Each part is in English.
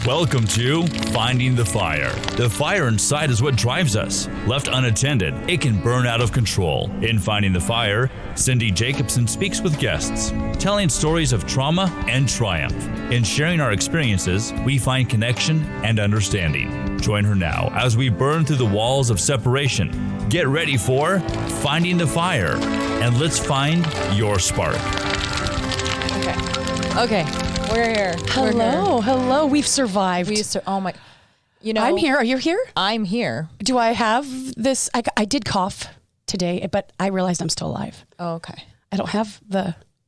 Welcome to Finding the Fire. The fire inside is what drives us. Left unattended, it can burn out of control. In Finding the Fire, Cindy Jacobson speaks with guests, telling stories of trauma and triumph. In sharing our experiences, we find connection and understanding. Join her now as we burn through the walls of separation. Get ready for Finding the Fire, and let's find your spark. Okay. We're here. Hello. We've survived. Oh my, I'm here. Are you here? I'm here. Do I have this? I did cough today, but I realized I'm still alive. Oh, okay. I don't have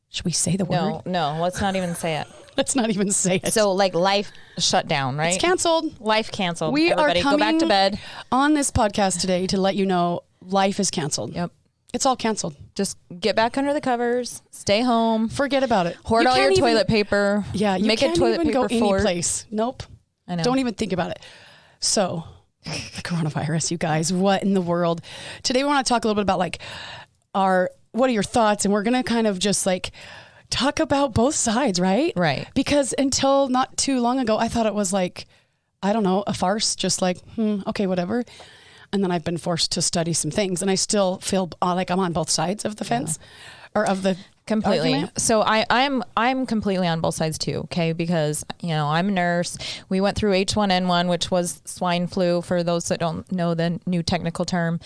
should we say the word? No, let's not even say it. Let's not even say it. So life shut down, right? It's canceled. Life canceled. We Everybody are coming go back to bed. On this podcast today to let you know life is canceled. Yep. It's all canceled. Just get back under the covers. Stay home. Forget about it. Hoard all your toilet paper. Yeah, you make can't a toilet even paper go any place. Nope. I know. Don't even think about it. So, the coronavirus, you guys, what in the world? Today we want to talk a little bit about what are your thoughts? And we're going to kind of just talk about both sides, right? Right. Because until not too long ago, I thought it was a farce, just okay, whatever. And then I've been forced to study some things, and I still feel like I'm on both sides of the fence or of the completely argument. So I'm completely on both sides too, okay? Because I'm a nurse. We went through H1N1, which was swine flu for those that don't know the new technical term.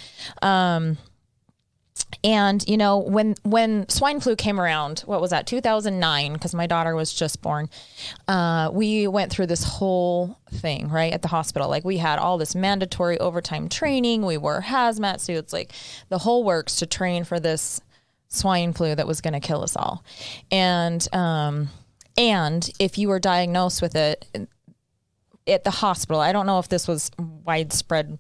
And when swine flu came around, what was that, 2009, because my daughter was just born, we went through this whole thing right at the hospital. We had all this mandatory overtime training. We wore hazmat suits, the whole works to train for this swine flu that was going to kill us all. And if you were diagnosed with it at the hospital, I don't know if this was widespread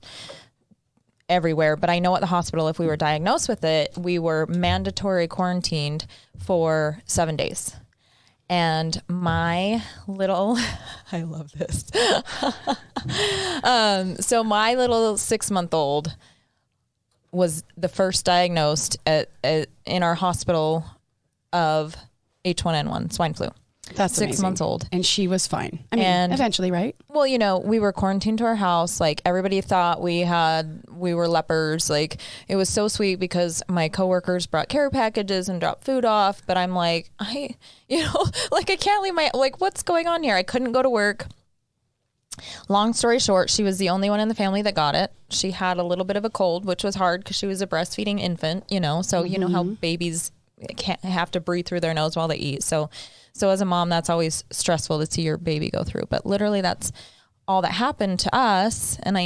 everywhere, but I know at the hospital, if we were diagnosed with it, we were mandatory quarantined for 7 days. And my little, I love this. So my little 6-month-old was the first diagnosed in our hospital of H1N1 swine flu. That's 6 amazing. months old. And she was fine. I mean, eventually, right? Well, we were quarantined to our house. Everybody thought we were lepers. It was so sweet because my coworkers brought care packages and dropped food off. But I'm I can't leave what's going on here? I couldn't go to work. Long story short, she was the only one in the family that got it. She had a little bit of a cold, which was hard because she was a breastfeeding infant, so mm-hmm. You know how babies can't have to breathe through their nose while they eat. So as a mom, that's always stressful to see your baby go through. But literally, that's all that happened to us. And I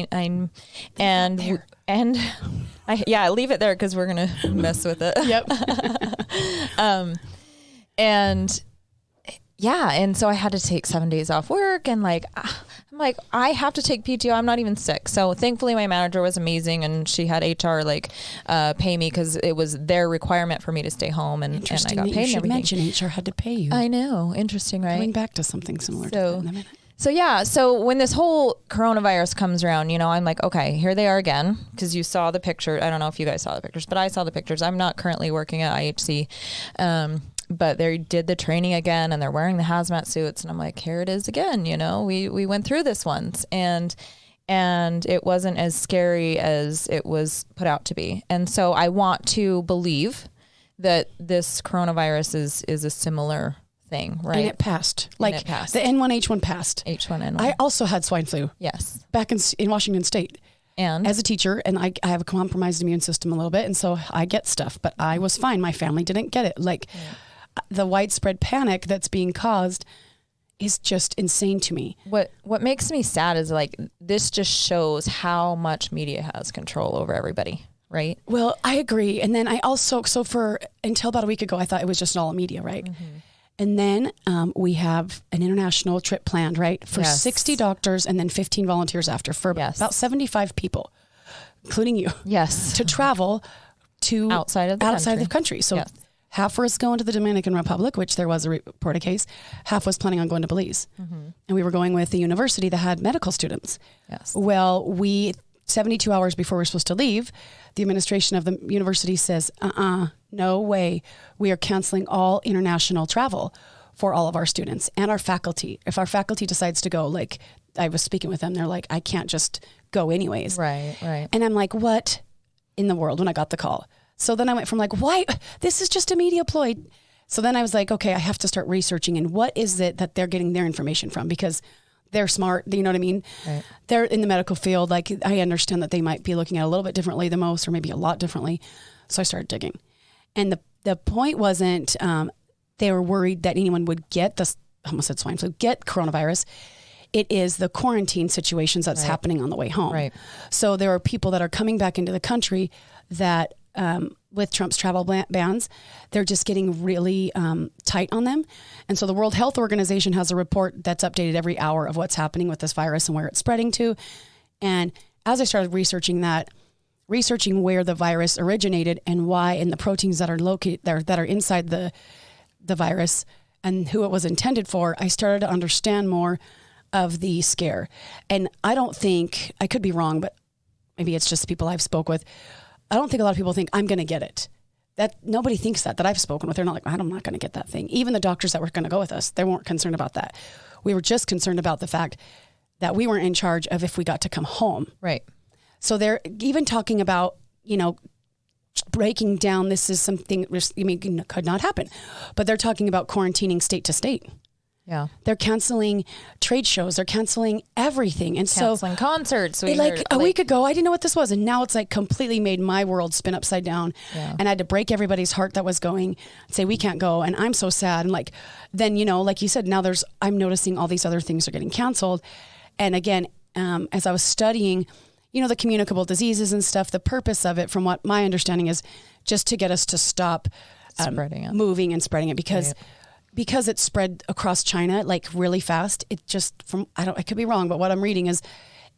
leave it there because we're gonna mess with it. Yep. And so I had to take 7 days off work, and I'm I have to take PTO. I'm not even sick. So thankfully my manager was amazing, and she had HR pay me because it was their requirement for me to stay home, and I got paid and everything. Mention HR had to pay you. I know. Interesting, right? Going back to something similar to that in a minute. So when this whole coronavirus comes around, I'm okay, here they are again, because you saw the picture. I don't know if you guys saw the pictures, but I saw the pictures. I'm not currently working at IHC. But they did the training again, and they're wearing the hazmat suits, and I'm here it is again. We went through this once, and it wasn't as scary as it was put out to be. And so I want to believe that this coronavirus is a similar thing, right? And it passed. It passed. The N1H1 passed. H1N1. I also had swine flu. Yes. Back in Washington State. And as a teacher, and I have a compromised immune system a little bit, and so I get stuff, but I was fine. My family didn't get it. The widespread panic that's being caused is just insane to me. What makes me sad is this just shows how much media has control over everybody, right? Well, I agree. And then I also, until about a week ago, I thought it was just all media, right? Mm-hmm. And then we have an international trip planned, right? For 60 doctors and then 15 volunteers after for about 75 people, including you. Yes. To travel to outside of the country. So half was going to the Dominican Republic, which there was a reported case. Half was planning on going to Belize. Mm-hmm. And we were going with the university that had medical students. Yes. Well, 72 hours before we're supposed to leave, the administration of the university says, no way. We are canceling all international travel for all of our students and our faculty. If our faculty decides to go, like I was speaking with them, they're like, I can't just go anyways. Right. And I'm like, what in the world when I got the call? So then I went from like, why? This is just a media ploy. So then I was like, okay, I have to start researching and what is it that they're getting their information from? Because they're smart. You know what I mean? Right. They're in the medical field. Like I understand that they might be looking at it a little bit differently than most, or maybe a lot differently. So I started digging. And the point wasn't, they were worried that anyone would get this, I almost said swine flu, get coronavirus. It is the quarantine situations that's happening on the way home. Right. So there are people that are coming back into the country that, with Trump's travel bans, they're just getting really tight on them. And so the World Health Organization has a report that's updated every hour of what's happening with this virus and where it's spreading to. And as I started researching where the virus originated and why, and the proteins that are located there that are inside the virus and who it was intended for, I started to understand more of the scare. And I don't think, I could be wrong, but maybe it's just people I've spoke with. I don't think a lot of people think I'm going to get it. That nobody thinks that I've spoken with. They're not like, I'm not going to get that thing. Even the doctors that were going to go with us, they weren't concerned about that. We were just concerned about the fact that we weren't in charge of if we got to come home. Right. So they're even talking about, breaking down, this is something, could not happen. But they're talking about quarantining state to state. Yeah. They're canceling trade shows. They're canceling everything. And canceling concerts. A week ago, I didn't know what this was. And now it's like completely made my world spin upside down. Yeah. And I had to break everybody's heart that was going, say, we can't go. And I'm so sad. And then, like you said, now I'm noticing all these other things are getting canceled. And again, as I was studying, the communicable diseases and stuff, the purpose of it, from what my understanding is, just to get us to stop spreading it, moving and spreading it, because it spread across China like really fast. It just I could be wrong, but what I'm reading is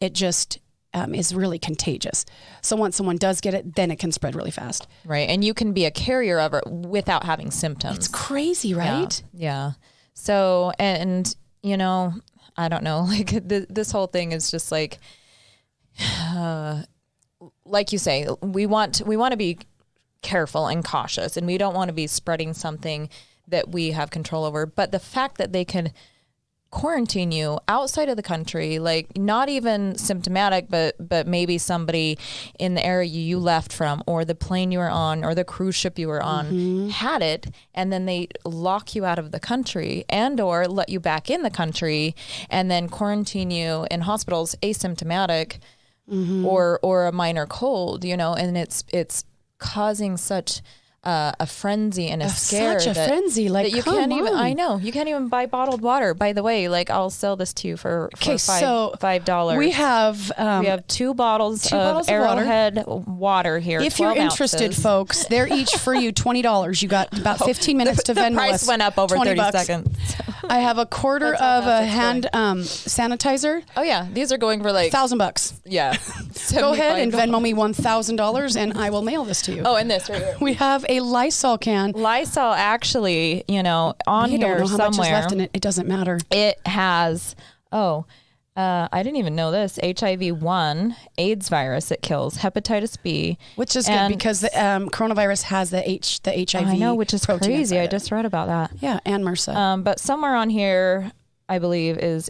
it just is really contagious. So once someone does get it, then it can spread really fast. Right, and you can be a carrier of it without having symptoms. It's crazy, right? Yeah. So and I don't know, this whole thing is just like you say, we want to be careful and cautious, and we don't want to be spreading something that we have control over. But the fact that they can quarantine you outside of the country, like not even symptomatic, but maybe somebody in the area you left from, or the plane you were on, or the cruise ship you were on had it, and then they lock you out of the country and or let you back in the country and then quarantine you in hospitals asymptomatic or a minor cold, and it's causing such a frenzy and a scare. Such a frenzy, like, that you can't even. I know you can't even buy bottled water. By the way, I'll sell this to you for $5. We have 2 bottles of Arrowhead water here. If you're interested, folks, they're each for you $20. You got about 15 minutes to Venmo us. The price went up over 30 seconds. I have a quarter of a hand sanitizer. Oh yeah, these are going for $1,000. Yeah. Go ahead and Venmo me $1,000, and I will mail this to you. Oh, and this right here. We have a Lysol can. Lysol, actually, on here don't know how somewhere. Much is left in it. It doesn't matter. It has. I didn't even know this. HIV-1 AIDS virus it kills, hepatitis B, which is good because the coronavirus has the HIV. I know, which is crazy. I just read about that. Yeah, and MRSA. But somewhere on here, I believe is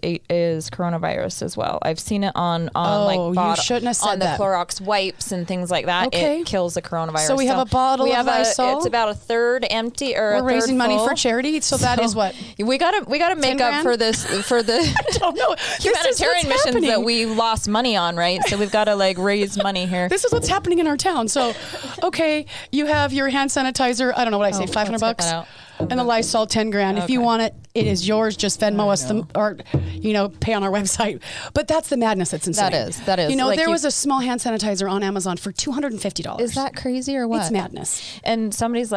coronavirus as well. I've seen it on you shouldn't have said on that. The Clorox wipes and things like that. Okay. It kills the coronavirus. So we have a bottle of Lysol. It's about a third empty, or we're raising money for charity. So that is what we gotta make up for this for the I don't know. humanitarian missions that we lost money on, right? So we've got to raise money here. This is what's happening in our town. So, okay, you have your hand sanitizer. I don't know what I say, $500. And the Lysol, $10,000. Okay. If you want it, it is yours. Just Venmo us or pay on our website. But that's the madness that's insane. That is. There was a small hand sanitizer on Amazon for $250. Is that crazy or what? It's madness. And somebody's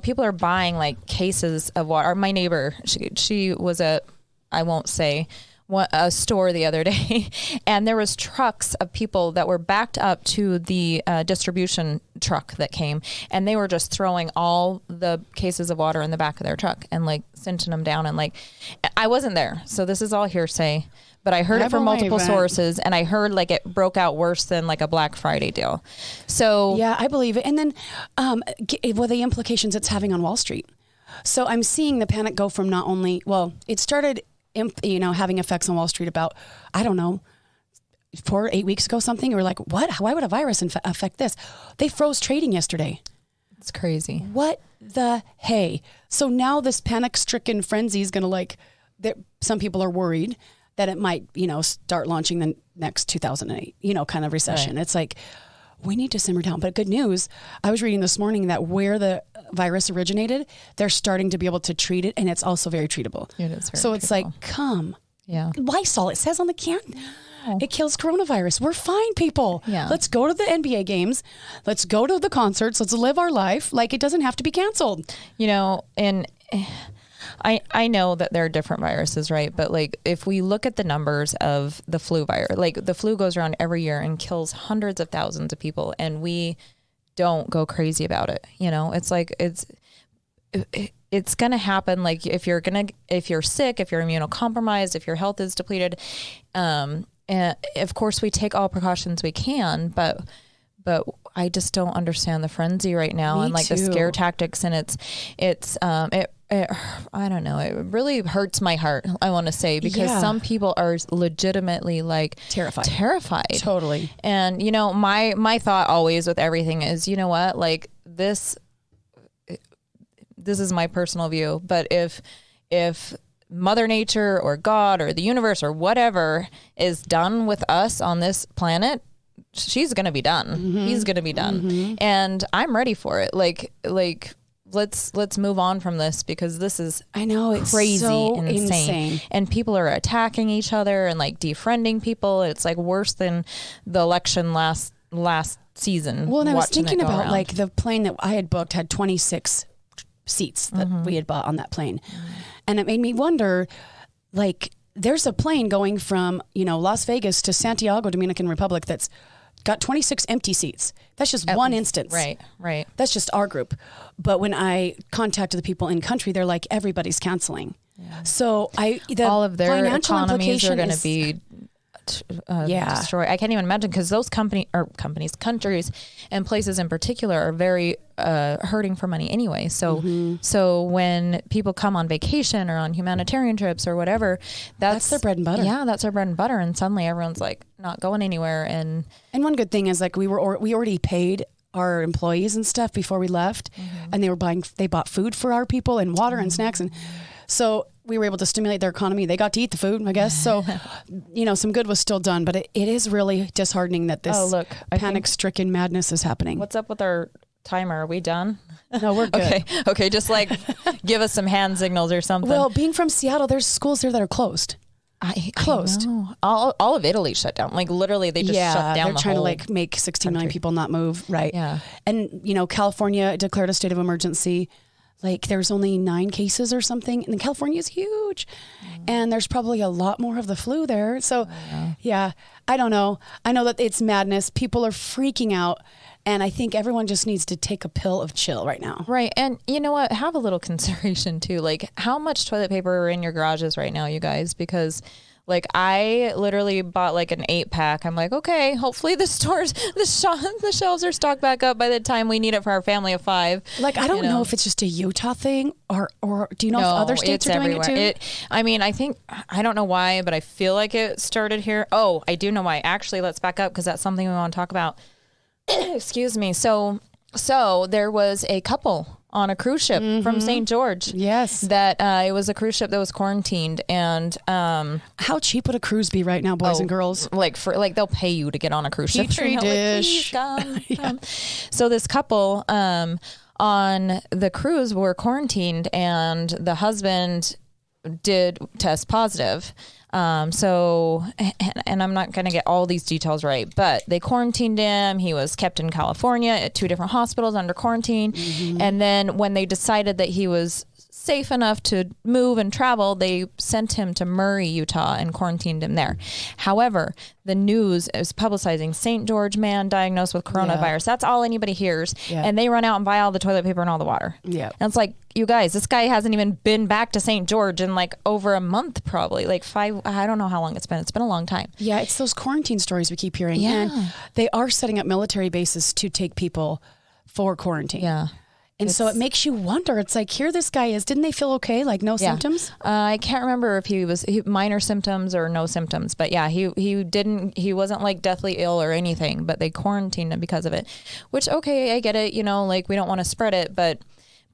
people are buying cases of water. My neighbor, she was I won't say, a store the other day, and there was trucks of people that were backed up to the distribution truck that came, and they were just throwing all the cases of water in the back of their truck and cinching them down. And I wasn't there, so this is all hearsay, but I heard it from multiple sources, and I heard it broke out worse than a Black Friday deal. So yeah, I believe it. And then the implications it's having on Wall Street. So I'm seeing the panic go from not only, it started, having effects on Wall Street about, I don't know, 4 or 8 weeks ago, something. We were like, what? Why would a virus affect this? They froze trading yesterday. It's crazy. What the hey? So now this panic-stricken frenzy is going to some people are worried that it might, start launching the next 2008, kind of recession. Right. It's like, we need to simmer down. But good news, I was reading this morning that where the virus originated, they're starting to be able to treat it, and it's also very treatable. It is very so it's treatable. Like, come. Yeah. Lysol, it says on the can. It kills coronavirus. We're fine, people. Yeah. Let's go to the NBA games. Let's go to the concerts. Let's live our life. Like, it doesn't have to be canceled. And I know that there are different viruses, right? But like, if we look at the numbers of the flu virus, like the flu goes around every year and kills hundreds of thousands of people, and we don't go crazy about it. It's like, it's going to happen. Like if you're sick, if you're immunocompromised, if your health is depleted, and of course we take all precautions we can, but I just don't understand the frenzy right now. Me and like too. The scare tactics, and it I don't know. It really hurts my heart, I want to say, because some people are legitimately like terrified. Totally. And my thought always with everything is, you know what, like this is my personal view, but if Mother Nature or God or the universe or whatever is done with us on this planet, she's going to be done. Mm-hmm. He's going to be done. Mm-hmm. And I'm ready for it. Like let's move on from this, because this is, I know, it's crazy, so insane. And people are attacking each other and like defriending people. It's like worse than the election last season. Well, and I was thinking about like the plane that I had booked had 26 seats that we had bought on that plane. And it made me wonder, like, there's a plane going from, Las Vegas to Santiago, Dominican Republic, that's got 26 empty seats. That's just one instance. Right. That's just our group. But when I contacted the people in country, they're like, everybody's canceling. Yeah. So all of their economies are going to be destroyed. I can't even imagine, because those countries, and places in particular are very hurting for money anyway. So so when people come on vacation or on humanitarian trips or whatever, that's their bread and butter. Yeah, that's their bread and butter. And suddenly everyone's like not going anywhere. And one good thing is, like, we already paid our employees and stuff before we left, and they bought food for our people and water and snacks, and so we were able to stimulate their economy. They got to eat the food, I guess. So, some good was still done, but it is really disheartening that this panic-stricken madness is happening. What's up with our timer? Are we done? No, we're good. Okay. Just like give us some hand signals or something. Well, being from Seattle, there's schools here that are closed. Closed. I know. All of Italy shut down. Like literally, they just shut down. They're trying to like make 16 million people not move. Right. Yeah. And California declared a state of emergency. Like there's only 9 cases or something, and California is huge, and there's probably a lot more of the flu there. So, I don't know. I know that it's madness. People are freaking out, and I think everyone just needs to take a pill of chill right now. Right, and you know what? Have a little consideration too. Like, how much toilet paper are in your garages right now, you guys? Because like I literally bought like an 8-pack. I'm like, okay, hopefully the shelves are stocked back up by the time we need it for our family of 5. Like, I don't know if it's just a Utah thing or do you know if other states are doing it too? I don't know why, but I feel like it started here. Oh, I do know why. Actually, let's back up, because that's something we want to talk about. Excuse me. So there was a couple on a cruise ship from St. George. Yes. That it was a cruise ship that was quarantined. And how cheap would a cruise be right now, boys and girls? Like they'll pay you to get on a cruise ship. Petri dish. Come. So this couple on the cruise were quarantined, and the husband did test positive. So I'm not going to get all these details right, but they quarantined him. He was kept in California at 2 different hospitals under quarantine. And then when they decided that he was safe enough to move and travel, they sent him to Murray, Utah, and quarantined him there. However, the news is publicizing St. George man diagnosed with coronavirus. Yeah. That's all anybody hears. Yeah. And they run out and buy all the toilet paper and all the water. Yeah. And it's like, you guys, this guy hasn't even been back to St. George in like over a month, probably like 5. I don't know how long it's been. It's been a long time. Yeah. It's those quarantine stories we keep hearing. Yeah. And they are setting up military bases to take people for quarantine. Yeah. And so it makes you wonder. It's like, here this guy is. Didn't they feel okay? Like no symptoms? I can't remember if he was minor symptoms or no symptoms, but yeah, he wasn't like deathly ill or anything, but they quarantined him because of it, which, okay, I get it. You know, like we don't want to spread it, but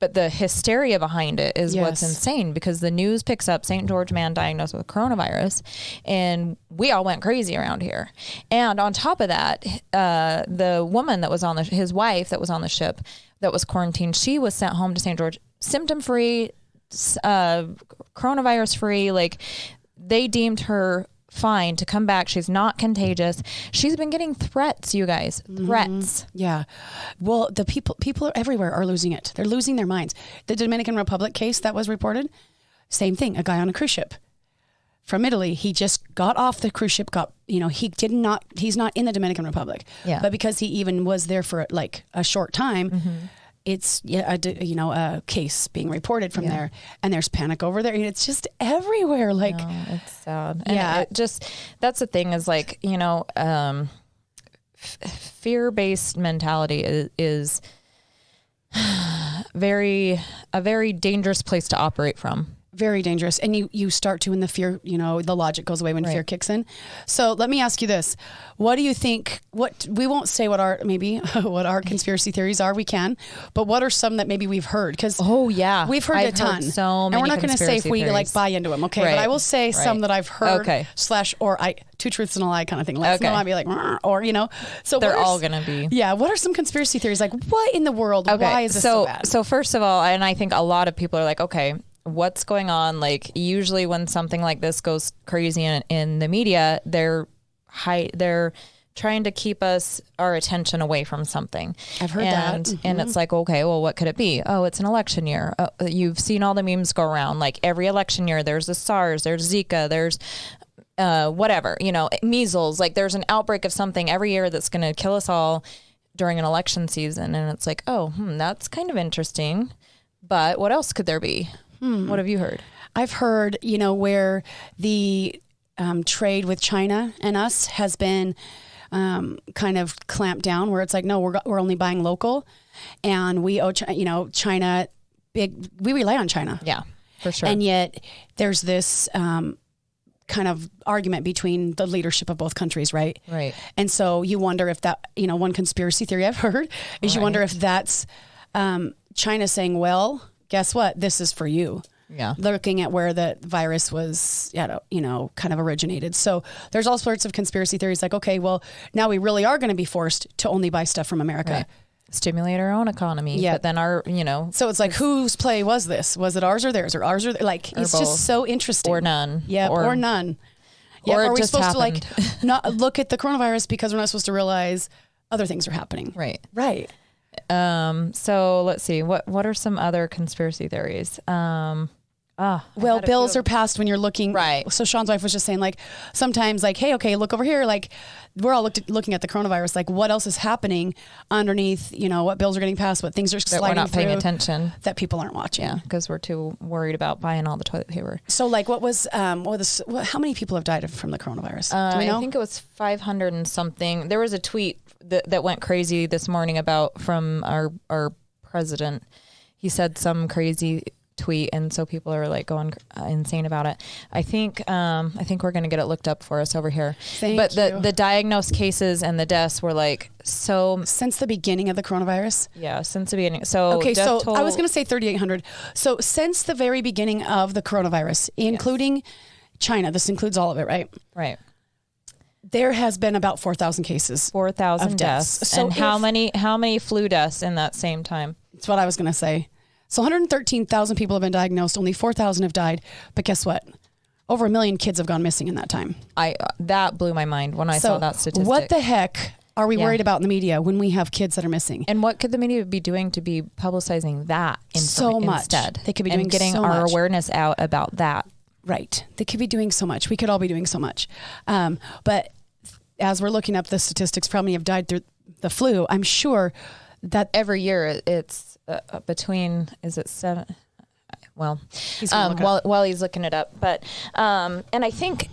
the hysteria behind it is what's insane, because the news picks up St. George man diagnosed with coronavirus, and we all went crazy around here. And on top of that, the woman that was on his wife that was on the ship that was quarantined, she was sent home to St. George, symptom-free, coronavirus-free. Like, they deemed her fine to come back. She's not contagious. She's been getting threats, you guys. Threats. Yeah. Well, the people everywhere are losing it. They're losing their minds. The Dominican Republic case that was reported, same thing. A guy on a cruise ship from Italy. He just got off the cruise ship, he's not in the Dominican Republic. Yeah. But because he even was there for like a short time, it's a case being reported from there, and there's panic over there. It's just everywhere. Like, no, it's sad. And that's the thing is like, fear-based mentality is a very dangerous place to operate from. Very dangerous. And you start to, in the fear, the logic goes away when fear kicks in. So let me ask you this. What do you think, we won't say what our conspiracy theories are, we can, but what are some that maybe we've heard? Because we've heard a ton. So many, and we're not going to say if we like buy into them, okay? Right. But I will say some that I've heard, or two truths and a lie kind of thing. Let's know, I'd be like, or, so they're all going to be. Yeah. What are some conspiracy theories? Like, what in the world? Why is this so bad? So first of all, and I think a lot of people are like, okay, what's going on? Like, usually when something like this goes crazy in the media, they're trying to keep our attention away from something. I've heard that. And it's like, okay, well, what could it be? Oh, it's an election year. You've seen all the memes go around. Like, every election year, there's the SARS, there's Zika, there's whatever, measles. Like, there's an outbreak of something every year that's going to kill us all during an election season. And it's like, that's kind of interesting. But what else could there be? What have you heard? I've heard, where the trade with China and us has been kind of clamped down, where it's like, no, we're only buying local, and we owe China big. We rely on China, yeah, for sure. And yet there's this kind of argument between the leadership of both countries, right? Right. And so you wonder if that, one conspiracy theory I've heard is you wonder if that's China saying, well, guess what? This is for you. Yeah. Looking at where the virus was, kind of originated. So there's all sorts of conspiracy theories like, okay, well, now we really are going to be forced to only buy stuff from America. Right. Stimulate our own economy. Yeah. But then So it's like, whose play was this? Was it ours or theirs? Or ours or like, it's both. Just so interesting. Or none. Yeah. Or none. Yeah. Or are we just supposed happened. to not look at the coronavirus because we're not supposed to realize other things are happening? Right. Right. So let's see. What are some other conspiracy theories? Bills are passed when you're looking. Right. So Sean's wife was just saying, like, sometimes, like, hey, okay, look over here. Like, we're all looking at the coronavirus. Like, what else is happening underneath? What bills are getting passed? What things are sliding through? We're not paying attention. That people aren't watching. Yeah, because we're too worried about buying all the toilet paper. So, like, how many people have died from the coronavirus? Do we know? I think it was 500 and something. There was a tweet that went crazy this morning from our president. He said some crazy tweet, and so people are like going insane about it. I think we're going to get it looked up for us over here. But the diagnosed cases and the deaths were like so since the beginning of the coronavirus. Yeah, since the beginning. So okay, so I was going to say 3,800. So since the very beginning of the coronavirus, including China, this includes all of it, right? Right. There has been about 4,000 cases. 4,000 deaths. So and how many flu deaths in that same time? That's what I was going to say. So 113,000 people have been diagnosed. Only 4,000 have died. But guess what? Over 1 million kids have gone missing in that time. That blew my mind when I saw that statistic. What the heck are we worried about in the media when we have kids that are missing? And what could the media be doing to be publicizing that instead? They could be doing getting so our much. Awareness out about that. Right. They could be doing so much. We could all be doing so much. But as we're looking up the statistics for how many have died through the flu, I'm sure that every year it's between, is it 7? Well, while he's looking it up, but and I think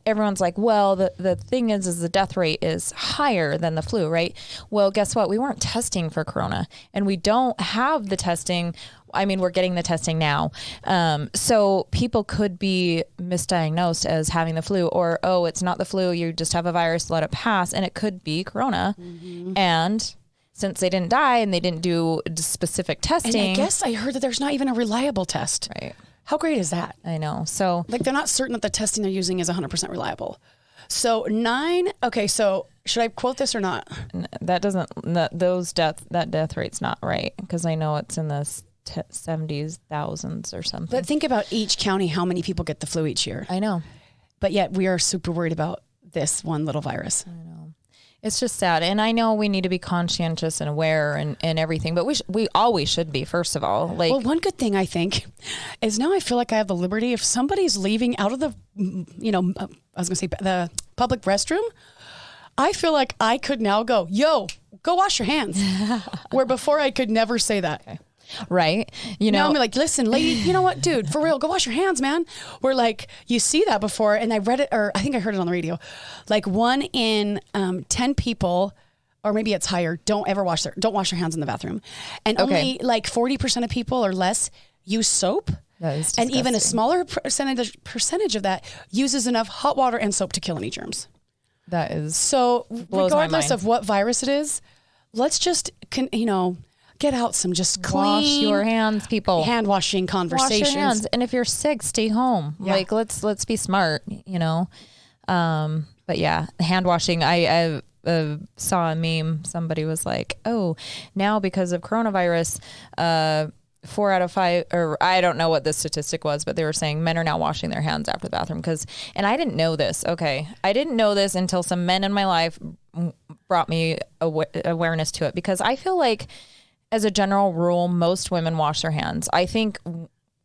everyone's like, well, the thing is the death rate is higher than the flu, right? Well, guess what? We weren't testing for corona, and we don't have the testing. I mean, we're getting the testing now. So people could be misdiagnosed as having the flu, or, oh, it's not the flu. You just have a virus, let it pass. And it could be corona. Mm-hmm. And since they didn't die and they didn't do specific testing. And I guess I heard that there's not even a reliable test. Right. How great is that? I know. So like, they're not certain that the testing they're using is 100% reliable. So okay, so should I quote this or not? That death rate's not right, because I know it's in the 70s, thousands or something. But think about each county, how many people get the flu each year. I know. But yet we are super worried about this one little virus. I know. It's just sad. And I know we need to be conscientious and aware and everything, but we always should be, first of all. Like, well, one good thing I think is now I feel like I have the liberty, if somebody's leaving out of the, the public restroom, I feel like I could now go, yo, go wash your hands. Where before I could never say that. Okay. Right. Now I'm like, listen, lady, you know what, dude, for real, go wash your hands, man. Where like, you see that before, and I read it, or I think I heard it on the radio, like 1 in 10 people, or maybe it's higher, don't wash their hands in the bathroom. And only like 40% of people or less use soap. That is disgusting. And even a smaller percentage of that uses enough hot water and soap to kill any germs. That is so regardless of what virus it is, let's just, get out some just clean. Wash your hands, people. Hand washing conversations. Wash your hands. And if you're sick, stay home. Yeah. Like, let's be smart, But yeah, hand washing. I saw a meme. Somebody was like, oh, now because of coronavirus, 4 out of 5, or I don't know what the statistic was, but they were saying men are now washing their hands after the bathroom. And I didn't know this. Okay. I didn't know this until some men in my life brought me awareness to it, because I feel like, as a general rule, most women wash their hands. I think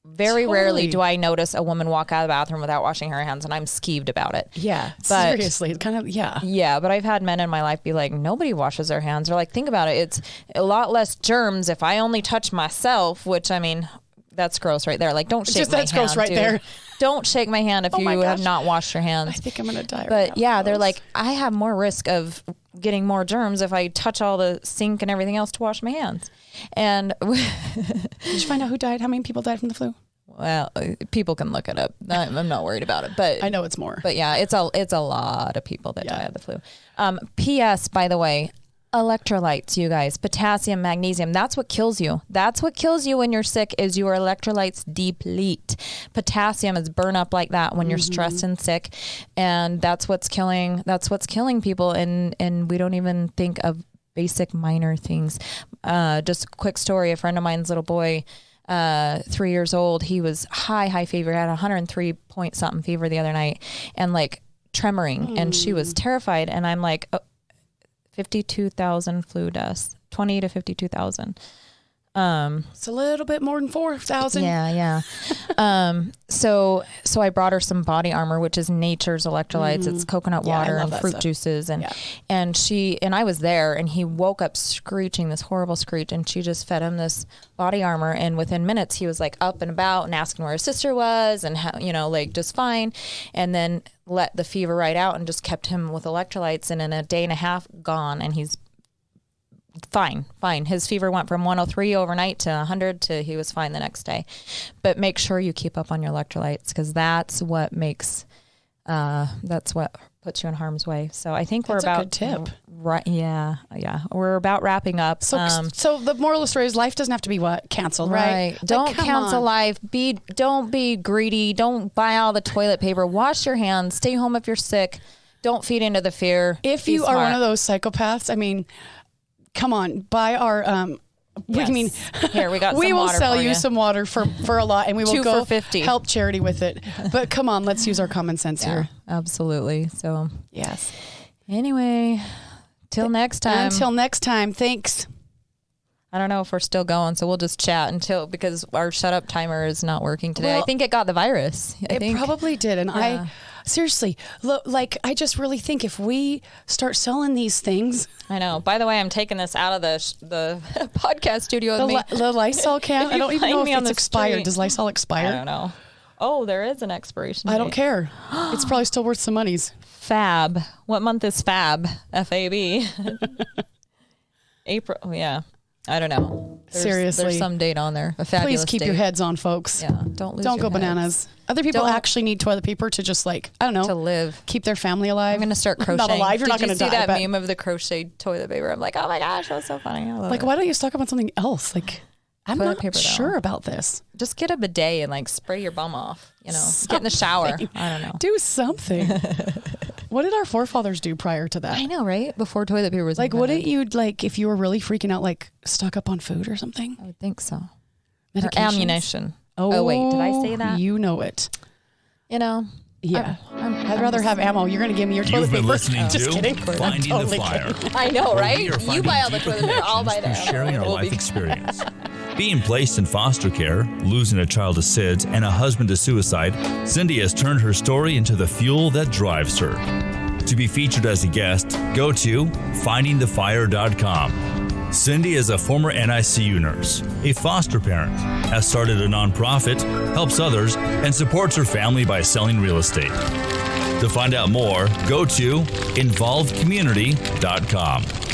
very rarely do I notice a woman walk out of the bathroom without washing her hands, and I'm skeeved about it. Yeah, but seriously, it's kind of, yeah. Yeah, but I've had men in my life be like, nobody washes their hands. They're like, think about it. It's a lot less germs if I only touch myself, which, I mean, that's gross right there. Like, don't shake my hand. That's gross right there. Don't shake my hand if you have not washed your hands. I think I'm going to die. But yeah, they're like, I have more risk of getting more germs if I touch all the sink and everything else to wash my hands. And did you find out who died? How many people died from the flu? Well, people can look it up. I'm not worried about it, but I know it's more. But yeah, it's a lot of people that die of the flu. P.S. By the way, electrolytes, you guys, potassium, magnesium, that's what kills you. That's what kills you when you're sick, is your electrolytes deplete. Potassium is burn up like that when you're stressed and sick. And that's what's killing people. And we don't even think of basic minor things. Just a quick story. A friend of mine's little boy, 3 years old, he was high fever, had 103 point something fever the other night, and like tremoring, and she was terrified. And I'm like, 52,000 flu deaths, 20 to 52,000. It's a little bit more than 4,000. Yeah. So I brought her some body armor, which is nature's electrolytes. It's coconut water and fruit juices. And I was there, and he woke up screeching, this horrible screech, and she just fed him this body armor. And within minutes, he was like up and about and asking where his sister was and how, like just fine. And then let the fever ride out and just kept him with electrolytes. And in a day and a half, gone. And he's fine. His fever went from 103 overnight to 100 to he was fine the next day. But make sure you keep up on your electrolytes, because that's what puts you in harm's way. So I think we're about, that's a good tip. Right. Yeah. We're about wrapping up. So the moral of the story is life doesn't have to be canceled, right? Don't cancel life. Don't be greedy. Don't buy all the toilet paper. Wash your hands. Stay home if you're sick. Don't feed into the fear. If you are one of those psychopaths, I mean, come on, buy our, yes. Here, we got some we will water sell for you some water for a lot, and we will 2 go for $50. help charity with it. But come on, let's use our common sense here. Absolutely. So, yes. Anyway, till next time. Until next time. Thanks. I don't know if we're still going, so we'll just chat because our shut up timer is not working today. Well, I think it got the virus. I think probably did. And seriously, I just really think if we start selling these things. I know. By the way, I'm taking this out of the podcast studio with me. The Lysol can. I don't even know if it's expired. Does Lysol expire? I don't know. Oh, there is an expiration date. I don't care. It's probably still worth some monies. Fab. What month is Fab? F-A-B. April. Yeah. I don't know. Seriously. There's some date on there. A fabulous Please keep date. your heads on, folks. Yeah. Don't go your bananas. heads. Other people actually need toilet paper to just like, I don't know. To live. Keep their family alive. I'm going to start crocheting. Not alive. You're not going to die. Did you see that meme of the crocheted toilet paper? I'm like, oh my gosh, that's so funny. I love like, it. why don't you stock up on something else? Like, I'm Toilet not paper, though. sure about this. Just get a bidet and like spray your bum off. You know, get in the shower. I don't know. Do something. What did our forefathers do prior to that? I know, right? Before toilet paper was like, invented. wouldn't you like if you were really freaking out, like stock up on food or something? I would think so. Or Medications? ammunition. Oh, wait, did I say that? You know it. You know. Yeah. I'd rather have ammo. You're going to give me your toilet You've been paper. listening Just to kidding. Finding I'm totally the Fire. kidding. I know, Where right? we are You finding buy all the deeper toilet paper, I'll buy the connections through sharing our ammo. life experience. Being placed in foster care, losing a child to SIDS, and a husband to suicide, Cindy has turned her story into the fuel that drives her. To be featured as a guest, go to findingthefire.com. Cindy is a former NICU nurse, a foster parent, has started a nonprofit, helps others, and supports her family by selling real estate. To find out more, go to involvedcommunity.com.